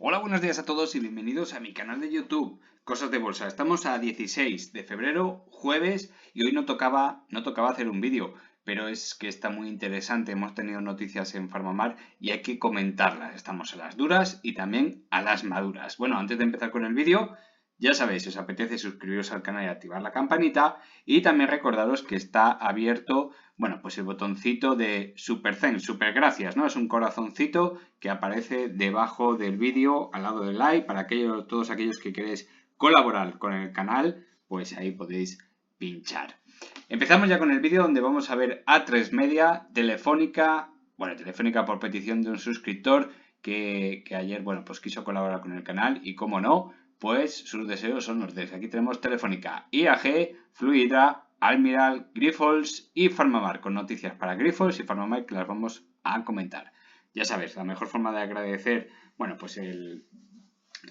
Hola, buenos días a todos y bienvenidos a mi canal de YouTube, Cosas de Bolsa. Estamos a 16 de febrero, jueves, y hoy no tocaba hacer un vídeo, pero es que está muy interesante. Hemos tenido noticias en Farmamar y hay que comentarlas. Estamos a las duras y también a las maduras. Bueno, antes de empezar con el vídeo, ya sabéis, si os apetece suscribiros al canal y activar la campanita, y también recordaros que está abierto, bueno, pues el botoncito de Super Thanks, super gracias, ¿no? Es un corazoncito que aparece debajo del vídeo al lado del like para todos aquellos que queréis colaborar con el canal, pues ahí podéis pinchar. Empezamos ya con el vídeo donde vamos a ver A3 Media, Telefónica, bueno, Telefónica por petición de un suscriptor que ayer, bueno, pues quiso colaborar con el canal y como no, pues sus deseos son órdenes. Aquí tenemos Telefónica, IAG, Fluidra, Almiral, Grifols y Farmamar, con noticias para Grifols y Farmamar que las vamos a comentar. Ya sabes, la mejor forma de agradecer, bueno, pues el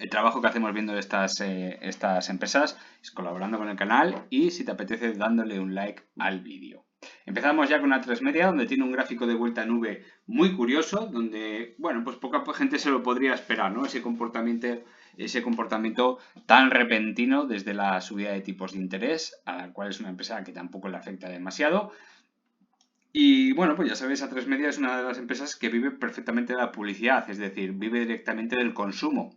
trabajo que hacemos viendo estas empresas es colaborando con el canal y si te apetece dándole un like al vídeo. Empezamos ya con A3 Media, donde tiene un gráfico de vuelta a nube muy curioso, donde, bueno, pues poca gente se lo podría esperar, ¿no? Ese comportamiento tan repentino desde la subida de tipos de interés, a la cual es una empresa que tampoco le afecta demasiado. Y bueno, pues ya sabéis, A3 Media es una de las empresas que vive perfectamente de la publicidad, es decir, vive directamente del consumo.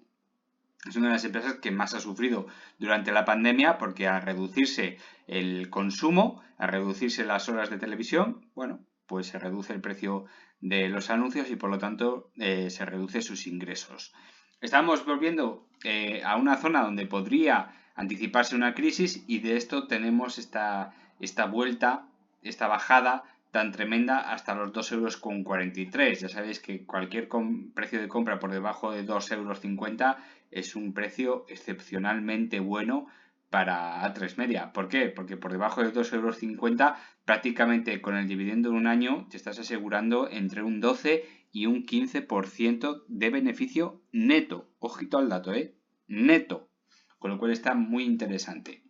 Es una de las empresas que más ha sufrido durante la pandemia porque al reducirse el consumo, al reducirse las horas de televisión, bueno, pues se reduce el precio de los anuncios y por lo tanto se reduce sus ingresos. Estamos volviendo a una zona donde podría anticiparse una crisis y de esto tenemos esta vuelta, esta bajada tan tremenda hasta los 2,43 euros. Ya sabéis que cualquier precio de compra por debajo de 2,50 euros es un precio excepcionalmente bueno para A3 Media. ¿Por qué? Porque por debajo de 2,50 euros prácticamente con el dividendo de un año te estás asegurando entre un 12 y un 15% de beneficio neto. Ojito al dato, ¿eh? Neto. Con lo cual está muy interesante.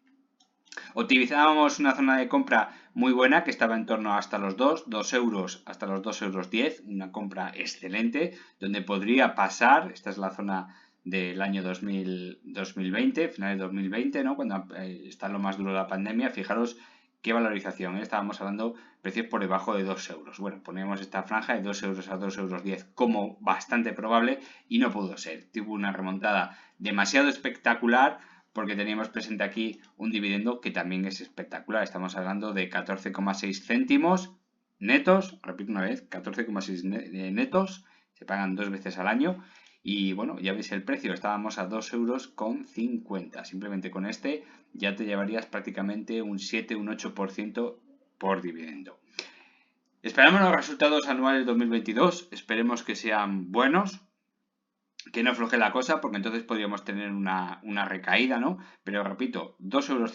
Utilizábamos una zona de compra muy buena que estaba en torno hasta los 2 euros, hasta los 2,10 euros, una compra excelente, donde podría pasar, esta es la zona del año 2020, finales de 2020, ¿no? Cuando está lo más duro de la pandemia, fijaros qué valorización, ¿eh? Estábamos hablando precios por debajo de 2 euros. Bueno, ponemos esta franja de 2 euros a 2,10 euros como bastante probable y no pudo ser. Tuvo una remontada demasiado espectacular porque teníamos presente aquí un dividendo que también es espectacular. Estamos hablando de 14,6 céntimos netos, repito una vez, 14,6 netos, se pagan 2 veces al año. Y bueno, ya veis el precio, estábamos a 2,50 euros. Simplemente con este ya te llevarías prácticamente un 7, un 8% por dividendo. Esperamos los resultados anuales 2022, esperemos que sean buenos, que no afloje la cosa, porque entonces podríamos tener una recaída, ¿no? Pero repito, 2,50 euros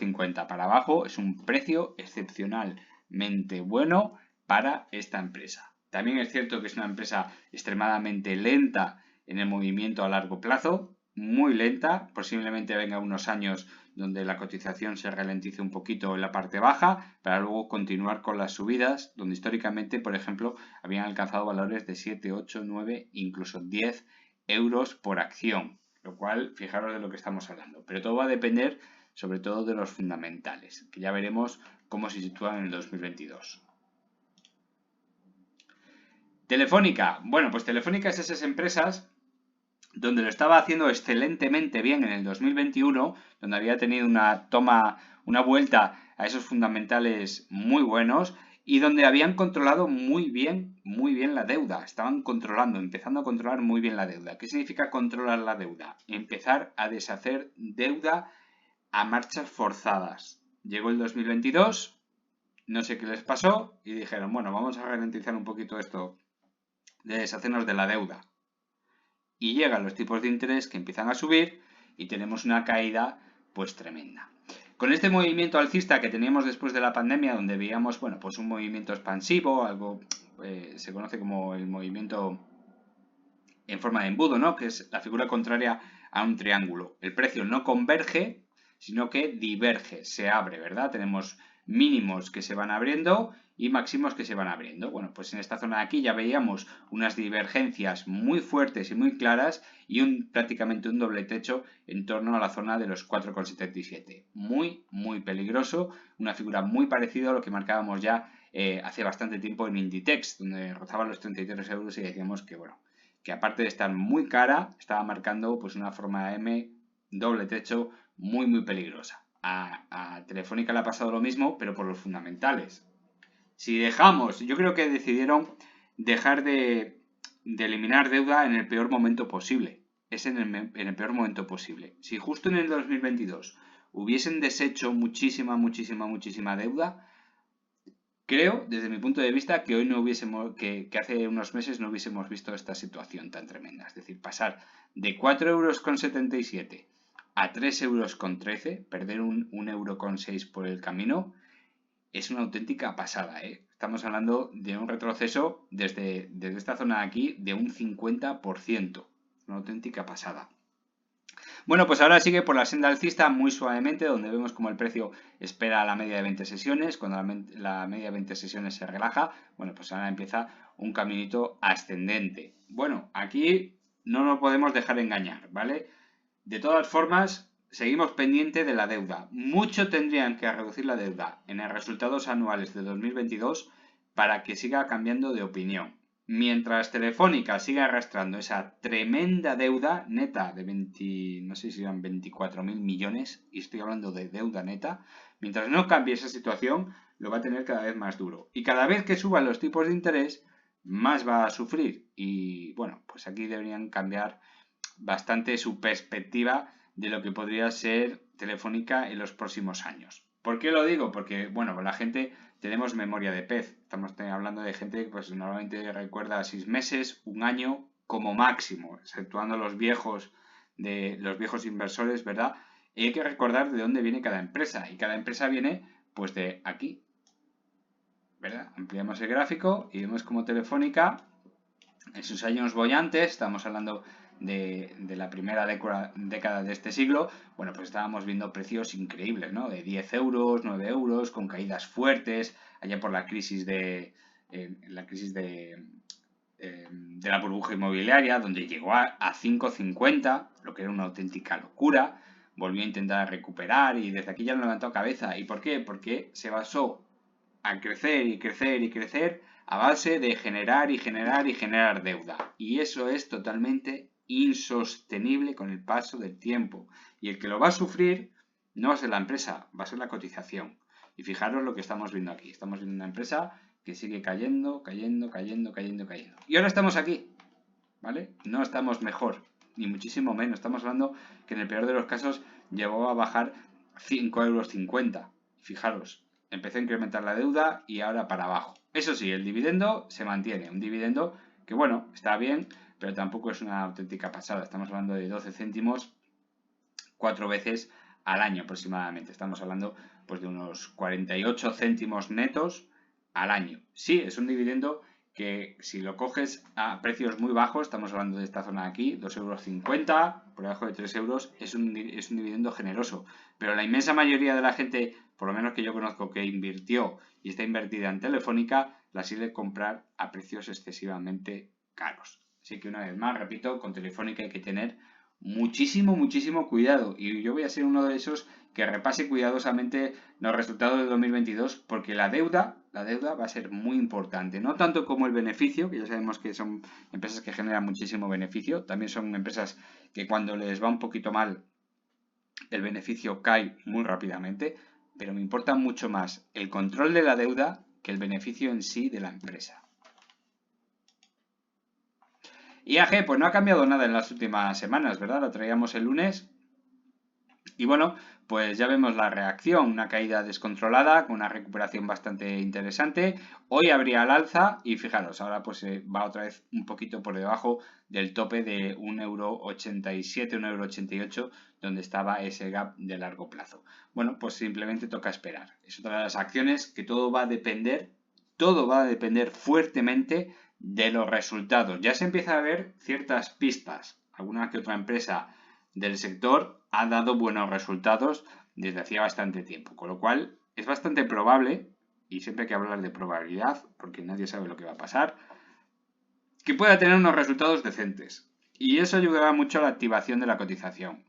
para abajo es un precio excepcionalmente bueno para esta empresa. También es cierto que es una empresa extremadamente lenta en el movimiento a largo plazo, muy lenta, posiblemente venga unos años donde la cotización se ralentice un poquito en la parte baja, para luego continuar con las subidas, donde históricamente, por ejemplo, habían alcanzado valores de 7, 8, 9, incluso 10 euros por acción, lo cual fijaros de lo que estamos hablando. Pero todo va a depender sobre todo de los fundamentales, que ya veremos cómo se sitúan en el 2022. Telefónica. Bueno, pues Telefónica es esas empresas donde lo estaba haciendo excelentemente bien en el 2021, donde había tenido una vuelta a esos fundamentales muy buenos y donde habían controlado muy bien la deuda. Estaban empezando a controlar muy bien la deuda. ¿Qué significa controlar la deuda? Empezar a deshacer deuda a marchas forzadas. Llegó el 2022, no sé qué les pasó y dijeron, bueno, vamos a garantizar un poquito esto de deshacernos de la deuda. Y llegan los tipos de interés que empiezan a subir y tenemos una caída pues tremenda. Con este movimiento alcista que teníamos después de la pandemia, donde veíamos, bueno, pues un movimiento expansivo, algo se conoce como el movimiento en forma de embudo, ¿no? Que es la figura contraria a un triángulo. El precio no converge, sino que diverge, se abre, ¿verdad? Tenemos mínimos que se van abriendo y máximos que se van abriendo. Bueno, pues en esta zona de aquí ya veíamos unas divergencias muy fuertes y muy claras y prácticamente un doble techo en torno a la zona de los 4,77. Muy, muy peligroso, una figura muy parecida a lo que marcábamos ya hace bastante tiempo en Inditex, donde rozaban los 33 euros y decíamos que, bueno, que aparte de estar muy cara, estaba marcando pues una forma M, doble techo, muy, muy peligrosa. A Telefónica le ha pasado lo mismo, pero por los fundamentales. Si dejamos, yo creo que decidieron dejar de eliminar deuda en el peor momento posible. Es en el peor momento posible. Si justo en el 2022 hubiesen deshecho muchísima deuda, creo, desde mi punto de vista, que hoy no hubiésemos, que hace unos meses no hubiésemos visto esta situación tan tremenda. Es decir, pasar de 4,77 euros a 3,13 euros, perder un euro con 6 por el camino, es una auténtica pasada, ¿eh? Estamos hablando de un retroceso desde esta zona de aquí de un 50%. Una auténtica pasada. Bueno, pues ahora sigue por la senda alcista muy suavemente, donde vemos como el precio espera la media de 20 sesiones. Cuando la media de 20 sesiones se relaja, bueno, pues ahora empieza un caminito ascendente. Bueno, aquí no nos podemos dejar engañar, ¿vale? De todas formas, seguimos pendiente de la deuda. Mucho tendrían que reducir la deuda en los resultados anuales de 2022 para que siga cambiando de opinión. Mientras Telefónica siga arrastrando esa tremenda deuda neta de 20, no sé si eran 24.000 millones, y estoy hablando de deuda neta, mientras no cambie esa situación, lo va a tener cada vez más duro. Y cada vez que suban los tipos de interés, más va a sufrir. Y bueno, pues aquí deberían cambiar bastante su perspectiva de lo que podría ser Telefónica en los próximos años. ¿Por qué lo digo? Porque, bueno, la gente tenemos memoria de pez. Estamos hablando de gente que pues, normalmente recuerda 6 meses, un año como máximo, exceptuando los viejos inversores, ¿verdad? Y hay que recordar de dónde viene cada empresa. Y cada empresa viene, pues, de aquí, ¿verdad? Ampliamos el gráfico y vemos como Telefónica, en sus años bollantes, estamos hablando de la primera década de este siglo, bueno, pues estábamos viendo precios increíbles, ¿no? De 10 euros, 9 euros, con caídas fuertes, allá por la crisis de la burbuja inmobiliaria, donde llegó a 5,50, lo que era una auténtica locura, volvió a intentar recuperar y desde aquí ya no levantó cabeza. ¿Y por qué? Porque se basó a crecer y crecer y crecer a base de generar y generar deuda. Y eso es totalmente insostenible con el paso del tiempo. Y el que lo va a sufrir no va a ser la empresa, va a ser la cotización. Y fijaros lo que estamos viendo aquí. Estamos viendo una empresa que sigue cayendo. Y ahora estamos aquí, ¿vale? No estamos mejor, ni muchísimo menos. Estamos hablando que en el peor de los casos llegó a bajar 5,50 euros. Fijaros, empezó a incrementar la deuda y ahora para abajo. Eso sí, el dividendo se mantiene. Un dividendo que, bueno, está bien, pero tampoco es una auténtica pasada. Estamos hablando de 12 céntimos 4 veces al año aproximadamente. Estamos hablando pues de unos 48 céntimos netos al año. Sí, es un dividendo que si lo coges a precios muy bajos, estamos hablando de esta zona de aquí, 2,50 euros, por debajo de 3 euros, es un dividendo generoso. Pero la inmensa mayoría de la gente, por lo menos que yo conozco, que invirtió y está invertida en Telefónica, la suele comprar a precios excesivamente caros. Así que una vez más, repito, con Telefónica hay que tener muchísimo cuidado. Y yo voy a ser uno de esos que repase cuidadosamente los resultados de 2022 porque la deuda va a ser muy importante. No tanto como el beneficio, que ya sabemos que son empresas que generan muchísimo beneficio. También son empresas que cuando les va un poquito mal, el beneficio cae muy rápidamente. Pero me importa mucho más el control de la deuda que el beneficio en sí de la empresa. IAG, pues no ha cambiado nada en las últimas semanas, ¿verdad? Lo traíamos el lunes. Y bueno, pues ya vemos la reacción, una caída descontrolada con una recuperación bastante interesante. Hoy habría al alza y fijaros, ahora pues va otra vez un poquito por debajo del tope de 1,87 €, 1,88 €, donde estaba ese gap de largo plazo. Bueno, pues simplemente toca esperar. Es otra de las acciones que todo va a depender fuertemente de los resultados. Ya se empieza a ver ciertas pistas. Alguna que otra empresa del sector ha dado buenos resultados desde hacía bastante tiempo, con lo cual es bastante probable, y siempre hay que hablar de probabilidad, porque nadie sabe lo que va a pasar, que pueda tener unos resultados decentes. Y eso ayudará mucho a la activación de la cotización.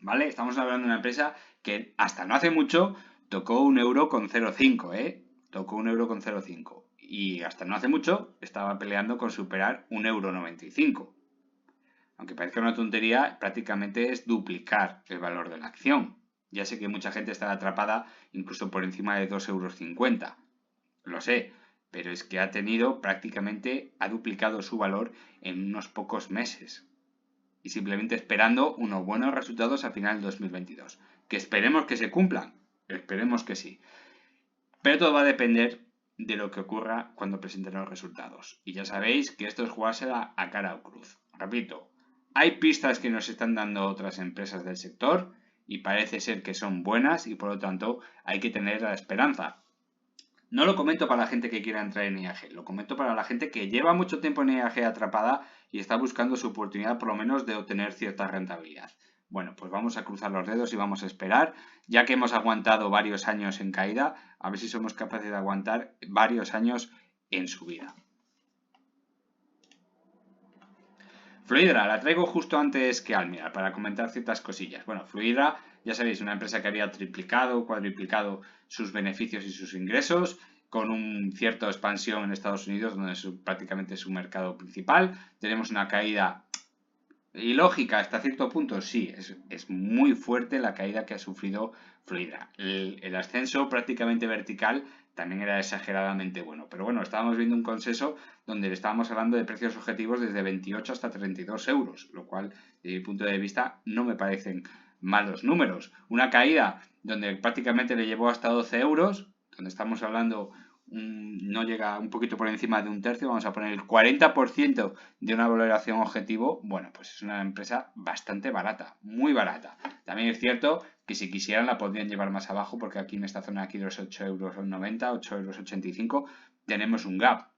¿Vale? Estamos hablando de una empresa que hasta no hace mucho tocó 1,05 €, ¿eh? Tocó 1,05 €. Y hasta no hace mucho estaba peleando con superar 1,95 €. Aunque parezca una tontería, prácticamente es duplicar el valor de la acción. Ya sé que mucha gente está atrapada incluso por encima de 2,50 €. Lo sé, pero es que ha duplicado su valor en unos pocos meses. Y simplemente esperando unos buenos resultados a final de 2022. Que esperemos que se cumplan. Esperemos que sí. Pero todo va a depender de lo que ocurra cuando presenten los resultados. Y ya sabéis que esto es jugársela a cara o cruz. Repito, hay pistas que nos están dando otras empresas del sector y parece ser que son buenas y por lo tanto hay que tener la esperanza. No lo comento para la gente que quiera entrar en IAG, lo comento para la gente que lleva mucho tiempo en IAG atrapada y está buscando su oportunidad por lo menos de obtener cierta rentabilidad. Bueno, pues vamos a cruzar los dedos y vamos a esperar, ya que hemos aguantado varios años en caída, a ver si somos capaces de aguantar varios años en subida. Fluidra, la traigo justo antes que Almirall para comentar ciertas cosillas. Bueno, Fluidra, ya sabéis, una empresa que había triplicado, cuadriplicado sus beneficios y sus ingresos, con una cierta expansión en Estados Unidos, donde es prácticamente su mercado principal. Tenemos una caída ilógica hasta cierto punto, sí, es muy fuerte la caída que ha sufrido Fluidra. El ascenso prácticamente vertical también era exageradamente bueno. Pero bueno, estábamos viendo un consenso donde estábamos hablando de precios objetivos desde 28 hasta 32 euros, lo cual, desde mi punto de vista, no me parecen malos números. Una caída donde prácticamente le llevó hasta 12 euros, donde estamos hablando, no llega un poquito por encima de un tercio, vamos a poner el 40% de una valoración objetivo, bueno, pues es una empresa bastante barata, muy barata. También es cierto que si quisieran la podrían llevar más abajo, porque aquí en esta zona aquí de los 8,90 €, 8,85 € tenemos un gap.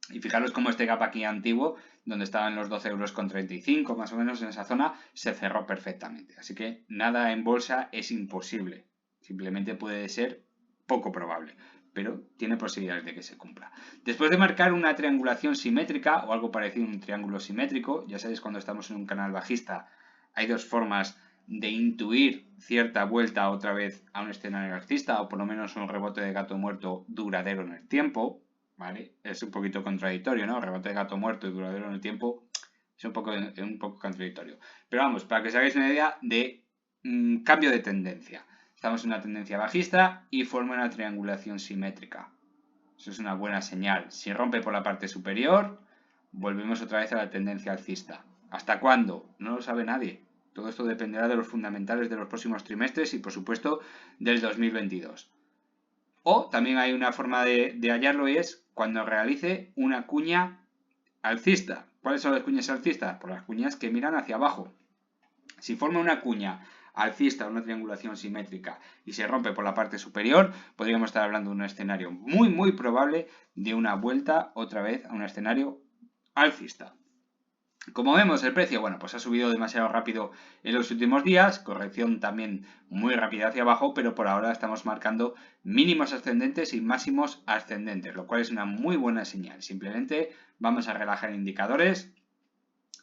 Y fijaros cómo este gap aquí antiguo, donde estaba en los 12,35 € más o menos en esa zona, se cerró perfectamente. Así que nada en bolsa es imposible. Simplemente puede ser poco probable, pero tiene posibilidades de que se cumpla. Después de marcar una triangulación simétrica o algo parecido a un triángulo simétrico, ya sabéis, cuando estamos en un canal bajista hay dos formas de intuir cierta vuelta otra vez a un escenario alcista o por lo menos un rebote de gato muerto duradero en el tiempo, ¿vale? Es un poquito contradictorio, ¿no? Rebote de gato muerto y duradero en el tiempo es un poco contradictorio. Pero vamos, para que os hagáis una idea de cambio de tendencia. Estamos en una tendencia bajista y forma una triangulación simétrica. Eso es una buena señal. Si rompe por la parte superior, volvemos otra vez a la tendencia alcista. ¿Hasta cuándo? No lo sabe nadie. Todo esto dependerá de los fundamentales de los próximos trimestres y, por supuesto, del 2022. O también hay una forma de hallarlo y es cuando realice una cuña alcista. ¿Cuáles son las cuñas alcistas? Pues las cuñas que miran hacia abajo. Si forma una cuña alcista, una triangulación simétrica y se rompe por la parte superior, podríamos estar hablando de un escenario muy probable de una vuelta otra vez a un escenario alcista. Como vemos, el precio, bueno, pues ha subido demasiado rápido en los últimos días, corrección también muy rápida hacia abajo, pero por ahora estamos marcando mínimos ascendentes y máximos ascendentes, lo cual es una muy buena señal. Simplemente vamos a relajar indicadores,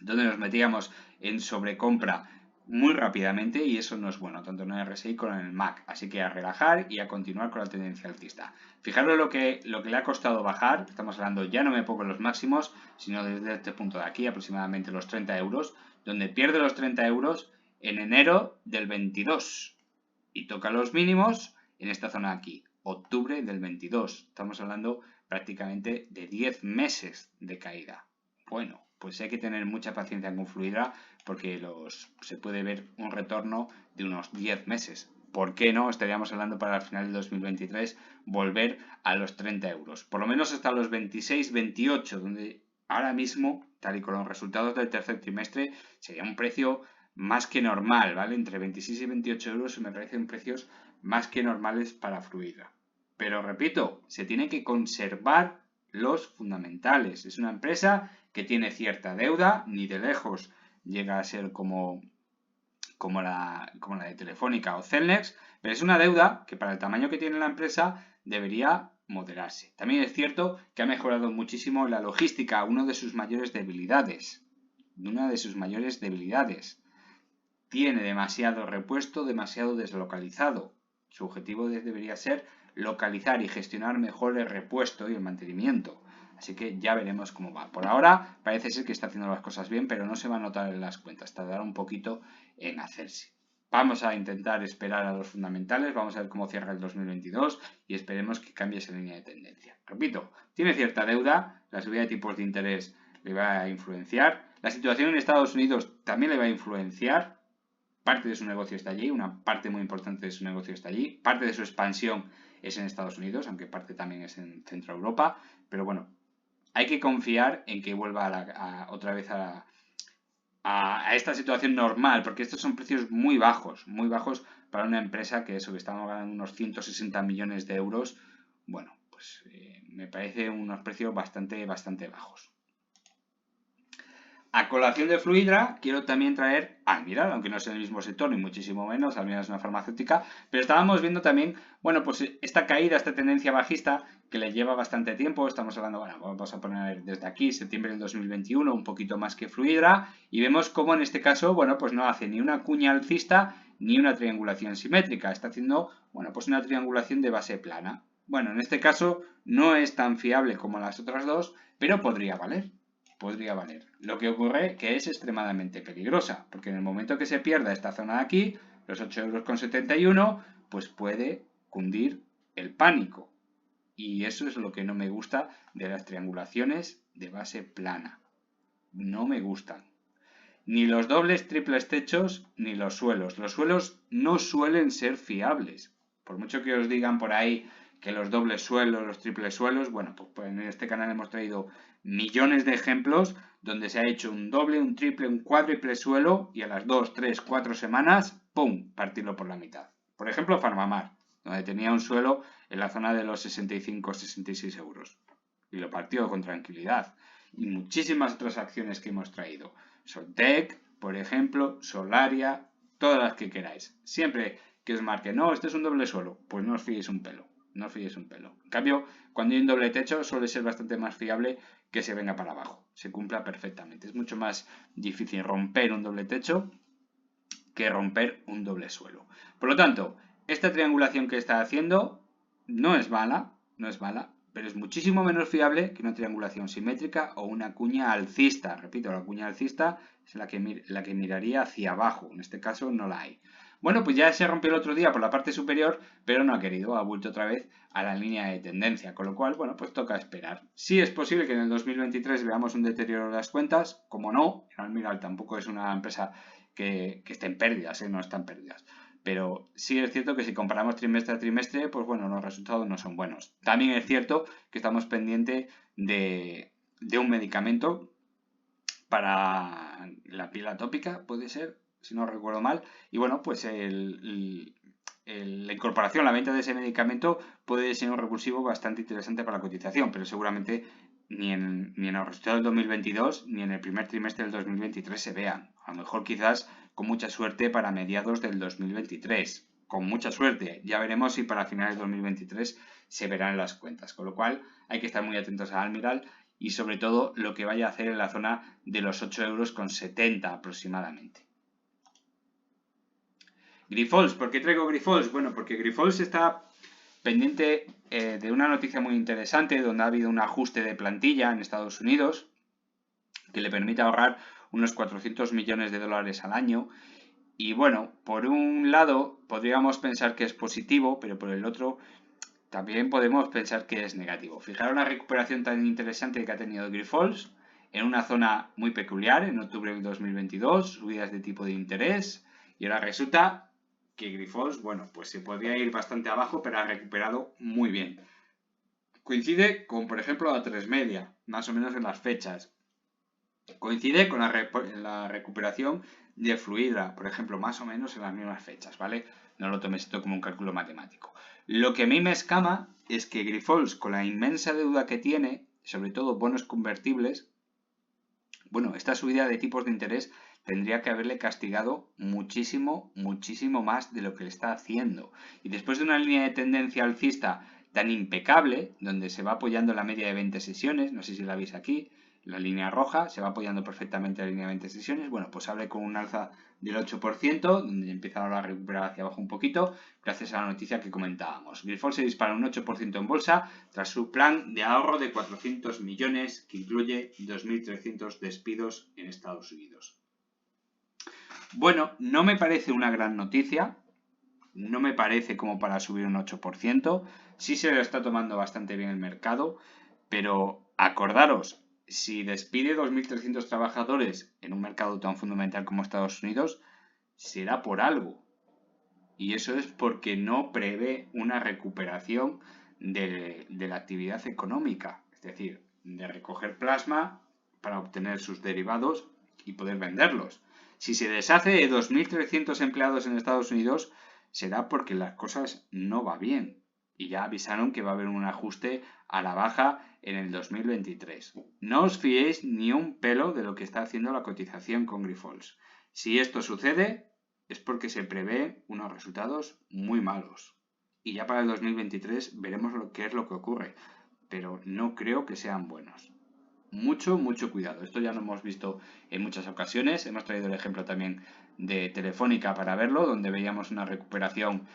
donde nos metíamos en sobrecompra muy rápidamente y eso no es bueno, tanto en el RSI como en el MAC. Así que a relajar y a continuar con la tendencia alcista. Fijaros lo que le ha costado bajar, estamos hablando, ya no me pongo en los máximos, sino desde este punto de aquí, aproximadamente los 30 euros, donde pierde los 30 euros en enero del 22 y toca los mínimos en esta zona de aquí, octubre del 22. Estamos hablando prácticamente de 10 meses de caída. Bueno, pues hay que tener mucha paciencia con Fluidra porque se puede ver un retorno de unos 10 meses. ¿Por qué no? Estaríamos hablando para el final del 2023 volver a los 30 euros. Por lo menos hasta los 26, 28, donde ahora mismo, tal y con los resultados del tercer trimestre, sería un precio más que normal, ¿vale? Entre 26 y 28 euros me parecen precios más que normales para Fluidra. Pero repito, se tiene que conservar los fundamentales. Es una empresa que tiene cierta deuda, ni de lejos llega a ser como como la de Telefónica o Cellnex, pero es una deuda que para el tamaño que tiene la empresa debería moderarse. También es cierto que ha mejorado muchísimo la logística, una de sus mayores debilidades. Tiene demasiado repuesto, demasiado deslocalizado. Su objetivo debería ser localizar y gestionar mejor el repuesto y el mantenimiento. Así que ya veremos cómo va. Por ahora parece ser que está haciendo las cosas bien, pero no se va a notar en las cuentas. Tardará un poquito en hacerse. Vamos a intentar esperar a los fundamentales, vamos a ver cómo cierra el 2022 y esperemos que cambie esa línea de tendencia. Repito, tiene cierta deuda, la subida de tipos de interés le va a influenciar, la situación en Estados Unidos también le va a influenciar, parte de su negocio está allí, una parte muy importante de su negocio está allí, parte de su expansión es en Estados Unidos, aunque parte también es en Centro Europa, pero bueno, hay que confiar en que vuelva otra vez a esta situación normal, porque estos son precios muy bajos para una empresa que estamos ganando unos 160 millones de euros. Bueno, pues me parece unos precios bastante bajos. A colación de Fluidra, quiero también traer Almirall, aunque no es en el mismo sector, ni muchísimo menos, Almirall es una farmacéutica, pero estábamos viendo también, bueno, pues esta caída, esta tendencia bajista, que le lleva bastante tiempo, estamos hablando, bueno, vamos a poner desde aquí, septiembre del 2021, un poquito más que Fluidra, y vemos cómo en este caso, bueno, pues no hace ni una cuña alcista, ni una triangulación simétrica, está haciendo, bueno, pues una triangulación de base plana. Bueno, en este caso no es tan fiable como las otras dos, pero podría valer. Lo que ocurre que es extremadamente peligrosa, porque en el momento que se pierda esta zona de aquí, los 8,71 €, pues puede cundir el pánico. Y eso es lo que no me gusta de las triangulaciones de base plana. No me gustan. Ni los dobles, triples techos, ni los suelos. Los suelos no suelen ser fiables. Por mucho que os digan por ahí que los dobles suelos, los triples suelos, bueno, pues en este canal hemos traído millones de ejemplos donde se ha hecho un doble, un triple, un cuádruple suelo y a las 2, 3, 4 semanas, ¡pum!, partirlo por la mitad. Por ejemplo, Farmamar, donde tenía un suelo en la zona de los 65-66 euros y lo partió con tranquilidad. Y muchísimas otras acciones que hemos traído. Soltec, por ejemplo, Solaria, todas las que queráis. Siempre que os marque, no, este es un doble suelo, pues no os fiéis un pelo. No os fiéis un pelo. En cambio, cuando hay un doble techo suele ser bastante más fiable que se venga para abajo. Se cumpla perfectamente. Es mucho más difícil romper un doble techo que romper un doble suelo. Por lo tanto, esta triangulación que está haciendo no es mala, pero es muchísimo menos fiable que una triangulación simétrica o una cuña alcista. Repito, la cuña alcista es la que miraría hacia abajo. En este caso no la hay. Bueno, pues ya se rompió el otro día por la parte superior, pero no ha querido, ha vuelto otra vez a la línea de tendencia, con lo cual, bueno, pues toca esperar. Sí es posible que en el 2023 veamos un deterioro de las cuentas, como no, Almirall tampoco es una empresa que esté en pérdidas, no está en pérdidas. Pero sí es cierto que si comparamos trimestre a trimestre, pues bueno, los resultados no son buenos. También es cierto que estamos pendientes de un medicamento para la piel atópica, puede ser, si no recuerdo mal. Y bueno, pues la incorporación, la venta de ese medicamento puede ser un revulsivo bastante interesante para la cotización, pero seguramente ni en los resultados del 2022 ni en el primer trimestre del 2023 se vean. A lo mejor quizás con mucha suerte para mediados del 2023. Con mucha suerte. Ya veremos si para finales del 2023 se verán las cuentas. Con lo cual hay que estar muy atentos a Almirall y sobre todo lo que vaya a hacer en la zona de los 8,70 € aproximadamente. Grifols, ¿por qué traigo Grifols? Bueno, porque Grifols está pendiente de una noticia muy interesante donde ha habido un ajuste de plantilla en Estados Unidos que le permite ahorrar unos 400 millones de dólares al año. Y bueno, por un lado podríamos pensar que es positivo, pero por el otro también podemos pensar que es negativo. Fijaros la recuperación tan interesante que ha tenido Grifols en una zona muy peculiar, en octubre del 2022, subidas de tipo de interés, y ahora resulta que Grifols, bueno, pues se podría ir bastante abajo, pero ha recuperado muy bien. Coincide con, por ejemplo, la 3 media, más o menos en las fechas. Coincide con la recuperación de Fluidra, por ejemplo, más o menos en las mismas fechas, ¿vale? No lo tomes esto como un cálculo matemático. Lo que a mí me escama es que Grifols, con la inmensa deuda que tiene, sobre todo bonos convertibles, bueno, esta subida de tipos de interés tendría que haberle castigado muchísimo, muchísimo más de lo que le está haciendo. Y después de una línea de tendencia alcista tan impecable, donde se va apoyando la media de 20 sesiones, no sé si la veis aquí, la línea roja, se va apoyando perfectamente la línea de 20 sesiones, bueno, pues abre con un alza del 8%, donde empieza ahora a recuperar hacia abajo un poquito, gracias a la noticia que comentábamos. Grifols se dispara un 8% en bolsa tras su plan de ahorro de 400 millones, que incluye 2.300 despidos en Estados Unidos. Bueno, no me parece una gran noticia, no me parece como para subir un 8%, sí se lo está tomando bastante bien el mercado, pero acordaros, si despide 2.300 trabajadores en un mercado tan fundamental como Estados Unidos, será por algo. Y eso es porque no prevé una recuperación de la actividad económica, es decir, de recoger plasma para obtener sus derivados y poder venderlos. Si se deshace de 2.300 empleados en Estados Unidos, será porque las cosas no va bien. Y ya avisaron que va a haber un ajuste a la baja en el 2023. No os fiéis ni un pelo de lo que está haciendo la cotización con Grifols. Si esto sucede, es porque se prevé unos resultados muy malos. Y ya para el 2023 veremos qué es lo que ocurre. Pero no creo que sean buenos. Mucho, mucho cuidado. Esto ya lo hemos visto en muchas ocasiones. Hemos traído el ejemplo también de Telefónica para verlo, donde veíamos una recuperación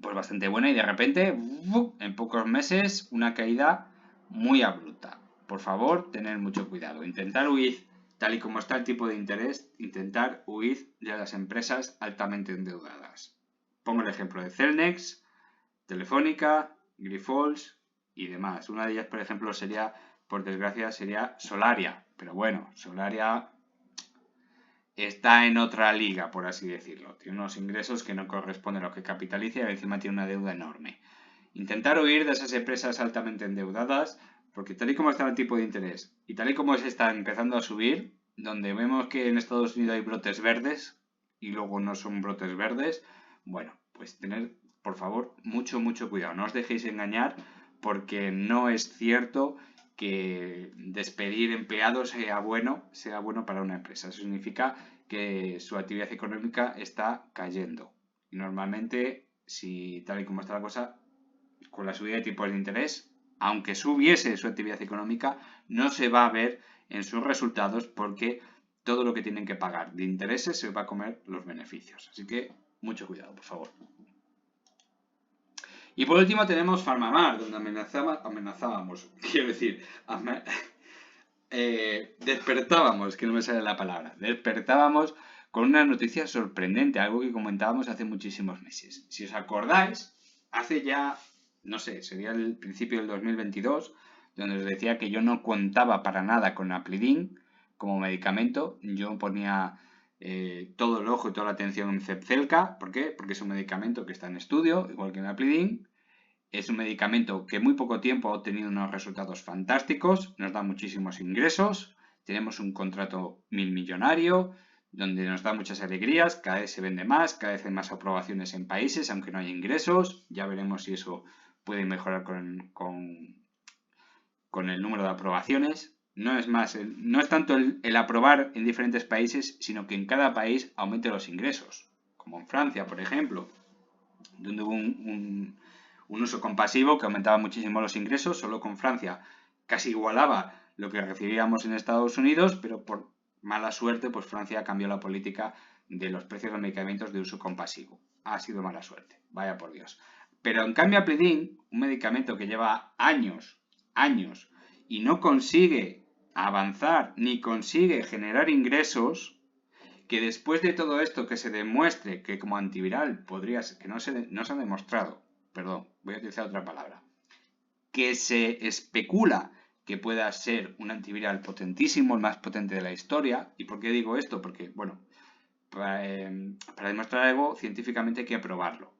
pues bastante buena y de repente, en pocos meses, una caída muy abrupta. Por favor, tener mucho cuidado. Intentar huir, tal y como está el tipo de interés, intentar huir de las empresas altamente endeudadas. Pongo el ejemplo de Celnex, Telefónica, Grifols y demás. Una de ellas, por ejemplo, sería, por desgracia, sería Solaria. Pero bueno, Solaria está en otra liga, por así decirlo. Tiene unos ingresos que no corresponden a lo que capitaliza y encima tiene una deuda enorme. Intentar huir de esas empresas altamente endeudadas, porque tal y como está el tipo de interés y tal y como se está empezando a subir, donde vemos que en Estados Unidos hay brotes verdes y luego no son brotes verdes, bueno, pues tener, por favor, mucho, mucho cuidado. No os dejéis engañar porque no es cierto que despedir empleados sea bueno para una empresa. Eso significa que su actividad económica está cayendo. Y normalmente, si tal y como está la cosa, con la subida de tipos de interés, aunque subiese su actividad económica, no se va a ver en sus resultados porque todo lo que tienen que pagar de intereses se va a comer los beneficios. Así que mucho cuidado, por favor. Y por último tenemos PharmaMar, donde amenazábamos, quiero decir, despertábamos, que no me sale la palabra, despertábamos con una noticia sorprendente, algo que comentábamos hace muchísimos meses. Si os acordáis, hace ya, no sé, sería el principio del 2022, donde os decía que yo no contaba para nada con Aplidin como medicamento. Yo ponía todo el ojo y toda la atención en Zepzelca. ¿Por qué? Porque es un medicamento que está en estudio, igual que en Aplidin. Es un medicamento que en muy poco tiempo ha obtenido unos resultados fantásticos, nos da muchísimos ingresos, tenemos un contrato millonario, donde nos da muchas alegrías, cada vez se vende más, cada vez hay más aprobaciones en países, aunque no hay ingresos, ya veremos si eso puede mejorar con el número de aprobaciones. No es más, no es tanto el aprobar en diferentes países, sino que en cada país aumente los ingresos, como en Francia, por ejemplo, donde hubo un uso compasivo que aumentaba muchísimo los ingresos. Solo con Francia casi igualaba lo que recibíamos en Estados Unidos, pero por mala suerte, pues Francia cambió la política de los precios de los medicamentos de uso compasivo. Ha sido mala suerte, vaya por Dios. Pero en cambio Aplidin, un medicamento que lleva años y no consigue avanzar ni consigue generar ingresos, que después de todo esto que se demuestre que como antiviral podría ser, que no se ha demostrado, perdón, voy a utilizar otra palabra, que se especula que pueda ser un antiviral potentísimo, el más potente de la historia. ¿Y por qué digo esto? Porque, bueno, para demostrar algo científicamente hay que probarlo.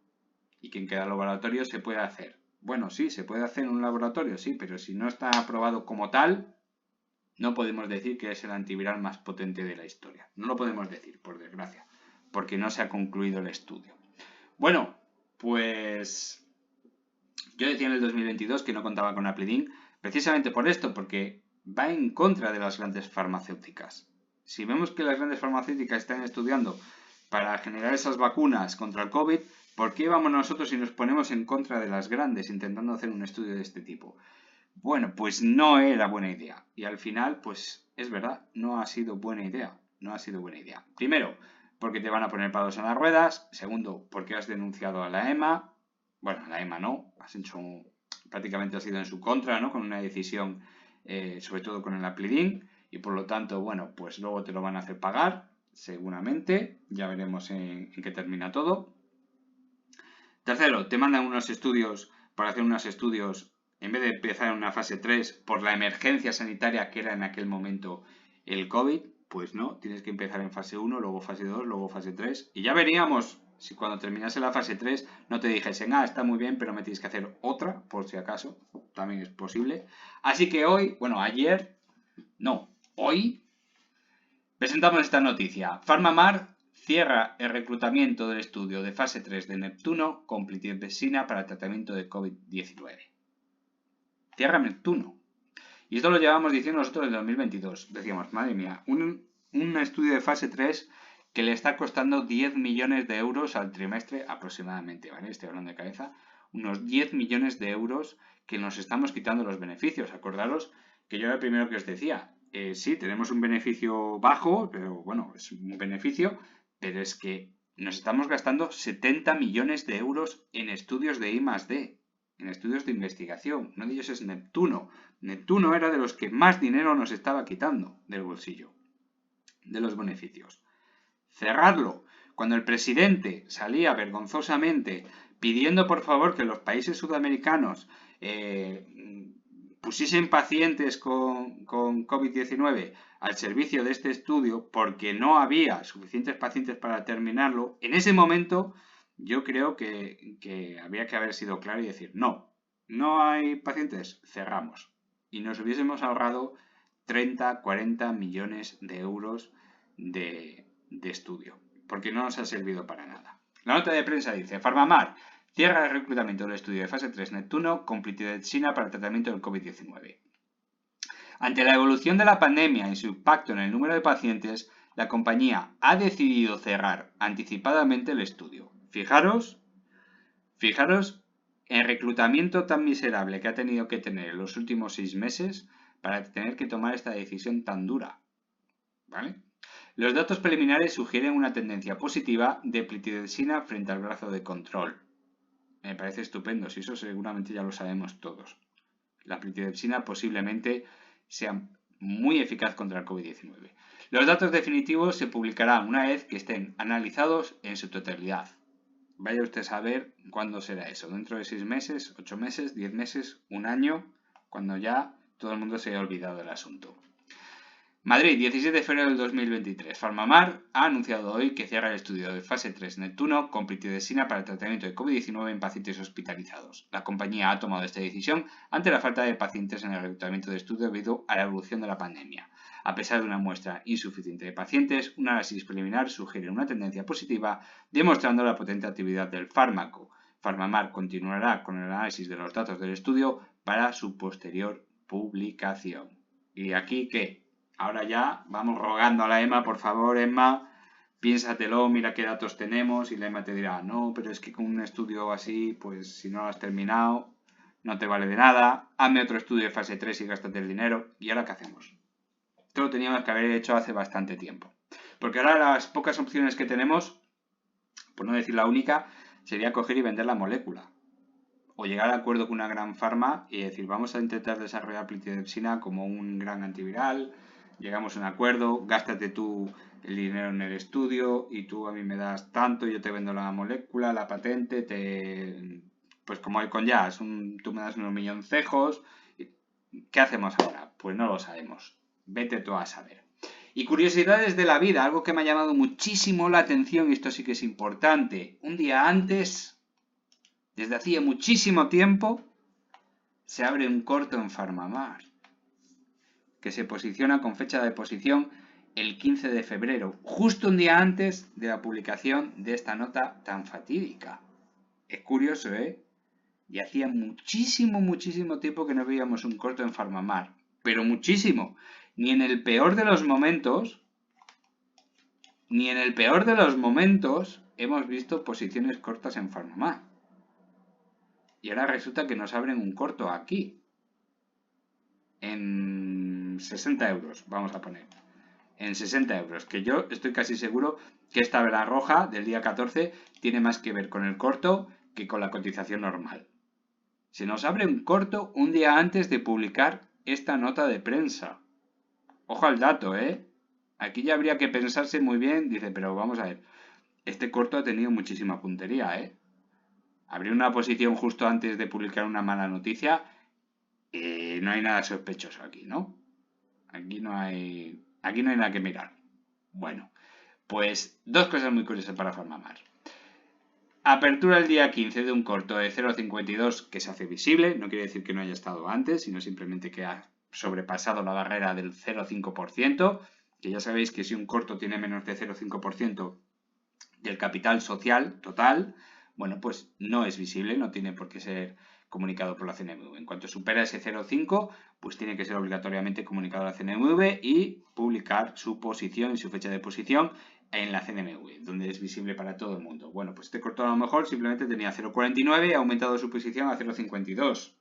Y que en cada laboratorio se puede hacer. Bueno, sí, se puede hacer en un laboratorio, sí, pero si no está aprobado como tal, no podemos decir que es el antiviral más potente de la historia. No lo podemos decir, por desgracia, porque no se ha concluido el estudio. Bueno, pues yo decía en el 2022 que no contaba con Aplidin, precisamente por esto, porque va en contra de las grandes farmacéuticas. Si vemos que las grandes farmacéuticas están estudiando para generar esas vacunas contra el COVID, ¿por qué vamos nosotros y nos ponemos en contra de las grandes intentando hacer un estudio de este tipo? Bueno, pues no era buena idea. Y al final, pues es verdad, no ha sido buena idea. No ha sido buena idea. Primero, porque te van a poner palos en las ruedas. Segundo, porque has denunciado a la EMA. Bueno, a la EMA no. Prácticamente has ido en su contra, ¿no? Con una decisión, sobre todo con el Aplidin. Y por lo tanto, bueno, pues luego te lo van a hacer pagar, seguramente. Ya veremos en qué termina todo. Tercero, te mandan unos estudios para hacer unos estudios en vez de empezar en una fase 3 por la emergencia sanitaria que era en aquel momento el COVID, pues no, tienes que empezar en fase 1, luego fase 2, luego fase 3. Y ya veríamos si cuando terminase la fase 3 no te dijesen, está muy bien, pero me tienes que hacer otra, por si acaso, también es posible. Así que hoy, bueno, hoy presentamos esta noticia. PharmaMar cierra el reclutamiento del estudio de fase 3 de Neptuno con plitidepsina para el tratamiento de COVID-19. Cierra Neptuno. Y esto lo llevamos diciendo nosotros en 2022. Decíamos, madre mía, un estudio de fase 3 que le está costando 10 millones de euros al trimestre aproximadamente, ¿vale? Estoy hablando de cabeza. Unos 10 millones de euros que nos estamos quitando los beneficios. Acordaros que yo era el primero que os decía. Sí, tenemos un beneficio bajo, pero bueno, es un beneficio, pero es que nos estamos gastando 70 millones de euros en estudios de I+D. En estudios de investigación. Uno de ellos es Neptuno. Neptuno era de los que más dinero nos estaba quitando del bolsillo, de los beneficios. Cerrarlo. Cuando el presidente salía vergonzosamente pidiendo por favor que los países sudamericanos pusiesen pacientes con COVID-19 al servicio de este estudio porque no había suficientes pacientes para terminarlo, en ese momento yo creo que habría que haber sido claro y decir, no hay pacientes, cerramos. Y nos hubiésemos ahorrado 30, 40 millones de euros de estudio, porque no nos ha servido para nada. La nota de prensa dice, PharmaMar cierra el reclutamiento del estudio de fase 3 Neptuno con plitidepsina para el tratamiento del COVID-19. Ante la evolución de la pandemia y su impacto en el número de pacientes, la compañía ha decidido cerrar anticipadamente el estudio. Fijaros el reclutamiento tan miserable que ha tenido que tener en los últimos 6 meses para tener que tomar esta decisión tan dura. ¿Vale? Los datos preliminares sugieren una tendencia positiva de plitidepsina frente al brazo de control. Me parece estupendo, si eso seguramente ya lo sabemos todos. La plitidepsina posiblemente sea muy eficaz contra el COVID-19. Los datos definitivos se publicarán una vez que estén analizados en su totalidad. Vaya usted a saber cuándo será eso, dentro de 6 meses, 8 meses, 10 meses, un año, cuando ya todo el mundo se haya olvidado del asunto. Madrid, 17 de febrero del 2023. PharmaMar ha anunciado hoy que cierra el estudio de fase 3 Neptuno con plitidepsina para el tratamiento de COVID-19 en pacientes hospitalizados. La compañía ha tomado esta decisión ante la falta de pacientes en el reclutamiento de estudio debido a la evolución de la pandemia. A pesar de una muestra insuficiente de pacientes, un análisis preliminar sugiere una tendencia positiva, demostrando la potente actividad del fármaco. PharmaMar continuará con el análisis de los datos del estudio para su posterior publicación. ¿Y aquí qué? Ahora ya vamos rogando a la EMA, por favor, EMA, piénsatelo, mira qué datos tenemos, y la EMA te dirá, no, pero es que con un estudio así, pues si no lo has terminado, no te vale de nada, hazme otro estudio de fase 3 y gástate el dinero. ¿Y ahora qué hacemos? Esto lo teníamos que haber hecho hace bastante tiempo. Porque ahora las pocas opciones que tenemos, por no decir la única, sería coger y vender la molécula. O llegar a acuerdo con una gran farma y decir, vamos a intentar desarrollar plitidepsina como un gran antiviral. Llegamos a un acuerdo, gástate tú el dinero en el estudio y tú a mí me das tanto, yo te vendo la molécula, la patente, pues como hay con Jazz, tú me das unos milloncejos. ¿Qué hacemos ahora? Pues no lo sabemos. Vete tú a saber. Y curiosidades de la vida, algo que me ha llamado muchísimo la atención, y esto sí que es importante. Un día antes, desde hacía muchísimo tiempo, se abre un corto en PharmaMar, que se posiciona con fecha de posición el 15 de febrero, justo un día antes de la publicación de esta nota tan fatídica. Es curioso, ¿eh? Y hacía muchísimo tiempo que no veíamos un corto en PharmaMar, pero muchísimo. Ni en el peor de los momentos, Ni en el peor de los momentos hemos visto posiciones cortas en Farmamar. Y ahora resulta que nos abren un corto aquí. En 60 euros, vamos a poner. En 60 euros. Que yo estoy casi seguro que esta vela roja del día 14 tiene más que ver con el corto que con la cotización normal. Se nos abre un corto un día antes de publicar esta nota de prensa. Ojo al dato, ¿eh? Aquí ya habría que pensarse muy bien. Dice, pero vamos a ver. Este corto ha tenido muchísima puntería, ¿eh? Abrir una posición justo antes de publicar una mala noticia. No hay nada sospechoso aquí, ¿no? Aquí no hay nada que mirar. Bueno, pues dos cosas muy curiosas para Farmamar. Apertura el día 15 de un corto de 0,52 que se hace visible. No quiere decir que no haya estado antes, sino simplemente que ha sobrepasado la barrera del 0,5%. Que ya sabéis que si un corto tiene menos de 0,5% del capital social total, bueno, pues no es visible, no tiene por qué ser comunicado por la CNMV. En cuanto supera ese 0,5, pues tiene que ser obligatoriamente comunicado a la CNMV y publicar su posición y su fecha de posición en la CNMV, donde es visible para todo el mundo. Bueno, pues este corto a lo mejor simplemente tenía 0,49 y ha aumentado su posición a 0,52.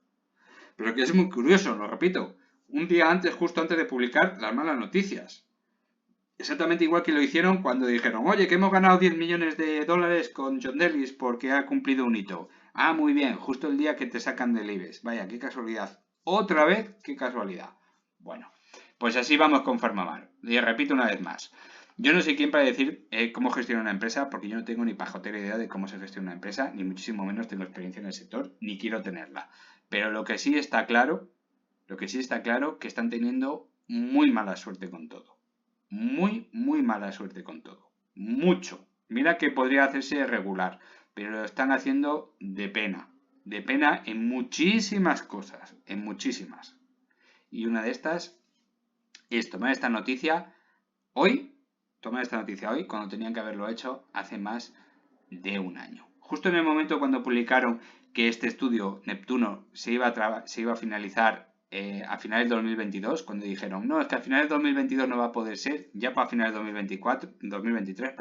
Pero que es muy curioso, lo repito, un día antes, justo antes de publicar las malas noticias. Exactamente igual que lo hicieron cuando dijeron, oye, que hemos ganado 10 millones de dólares con John Delis porque ha cumplido un hito. Ah, muy bien, justo el día que te sacan del IBEX. Vaya, qué casualidad. Otra vez, qué casualidad. Bueno, pues así vamos con Farmamar. Y repito una vez más. Yo no sé quién para decir cómo gestionar una empresa, porque yo no tengo ni pajotera idea de cómo se gestiona una empresa, ni muchísimo menos tengo experiencia en el sector, ni quiero tenerla. Pero lo que sí está claro, que están teniendo muy mala suerte con todo. Muy mala suerte con todo. Mucho. Mira que podría hacerse regular, pero lo están haciendo de pena. De pena en muchísimas cosas. En muchísimas. Y una de estas es tomar esta noticia hoy. Tomar esta noticia hoy cuando tenían que haberlo hecho hace más de un año. Justo en el momento cuando publicaron que este estudio Neptuno se iba a finalizar a finales de 2022, cuando dijeron, no, es que a finales de 2022 no va a poder ser, ya para finales de 2023,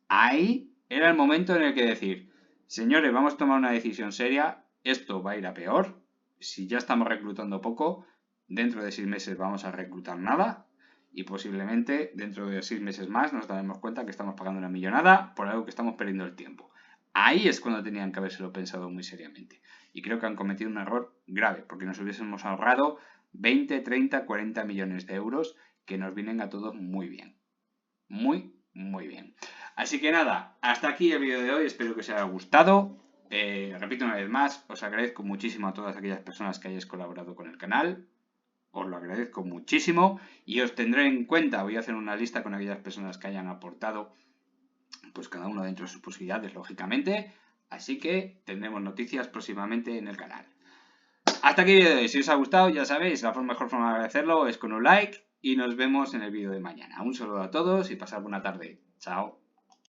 ahí era el momento en el que decir, señores, vamos a tomar una decisión seria, esto va a ir a peor, si ya estamos reclutando poco, dentro de 6 meses vamos a reclutar nada, y posiblemente dentro de 6 meses más nos daremos cuenta que estamos pagando una millonada por algo que estamos perdiendo el tiempo. Ahí es cuando tenían que habérselo pensado muy seriamente. Y creo que han cometido un error grave, porque nos hubiésemos ahorrado 20, 30, 40 millones de euros que nos vienen a todos muy bien. Muy bien. Así que nada, hasta aquí el vídeo de hoy. Espero que os haya gustado. Repito una vez más, os agradezco muchísimo a todas aquellas personas que hayáis colaborado con el canal. Os lo agradezco muchísimo y os tendré en cuenta. Voy a hacer una lista con aquellas personas que hayan aportado, pues cada uno dentro de sus posibilidades, lógicamente. Así que tendremos noticias próximamente en el canal. Hasta aquí el vídeo de hoy. Si os ha gustado, ya sabéis, la mejor forma de agradecerlo es con un like y nos vemos en el vídeo de mañana. Un saludo a todos y pasad buena tarde. Chao.